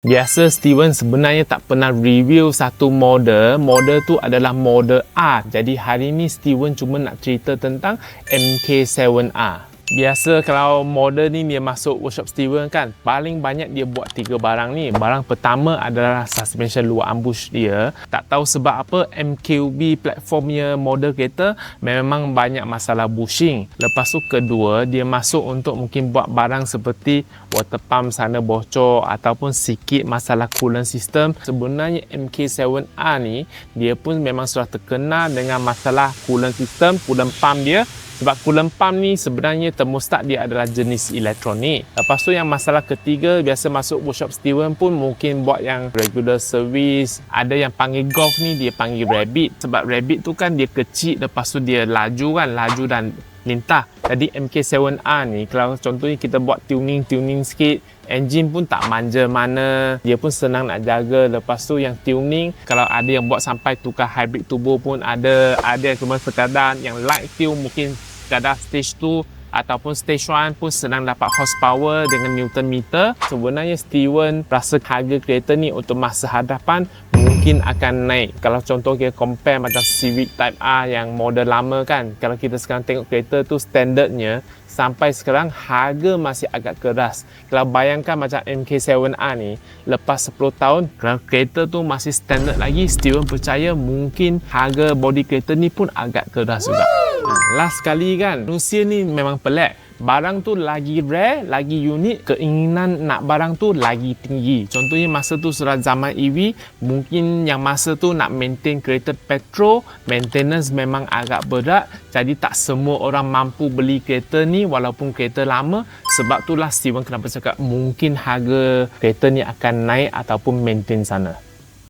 Biasa Steven sebenarnya tak pernah review satu model. Model tu adalah model R. Jadi hari ni Steven cuma nak cerita tentang MK7R. Biasa kalau model ni dia masuk workshop Steven kan, paling banyak dia buat 3 barang ni. Barang pertama adalah suspension luar ambush dia. Tak tahu sebab apa MQB platformnya model kereta memang banyak masalah bushing. Lepas tu kedua, dia masuk untuk mungkin buat barang seperti water pump sana bocor ataupun sikit masalah coolant system. Sebenarnya MK7R ni dia pun memang sudah terkenal dengan masalah coolant system, coolant pump dia. Sebab coolant pump ni sebenarnya termostat dia adalah jenis elektronik. Lepas tu yang masalah ketiga, biasa masuk workshop Steven pun mungkin buat yang regular service. Ada yang panggil Golf ni dia panggil Rabbit. Sebab Rabbit tu kan dia kecil, lepas tu dia laju kan, laju dan lintah. Jadi MK7R ni kalau contohnya kita buat tuning sikit, engine pun tak manja mana, dia pun senang nak jaga. Lepas tu yang tuning, kalau ada yang buat sampai tukar hybrid turbo pun ada yang cuma sekadar yang light tune, mungkin sekadar stage 2 ataupun stage 1 pun senang dapat horsepower dengan newton meter. Sebenarnya Steven rasa harga kereta ni untuk masa hadapan mungkin akan naik. Kalau contoh kita compare macam Civic Type R yang model lama kan, kalau kita sekarang tengok kereta tu standardnya sampai sekarang harga masih agak keras. Kalau bayangkan macam MK7R ni lepas 10 tahun, kalau kereta tu masih standard lagi, Steven percaya mungkin harga body kereta ni pun agak keras juga. Last sekali kan, manusia ni memang pelik. Barang tu lagi rare, lagi unik, keinginan nak barang tu lagi tinggi. Contohnya masa tu sudah zaman EV, mungkin yang masa tu nak maintain kereta petrol, maintenance memang agak berat. Jadi tak semua orang mampu beli kereta ni walaupun kereta lama. Sebab itulah Steven kenapa cakap mungkin harga kereta ni akan naik ataupun maintain sana.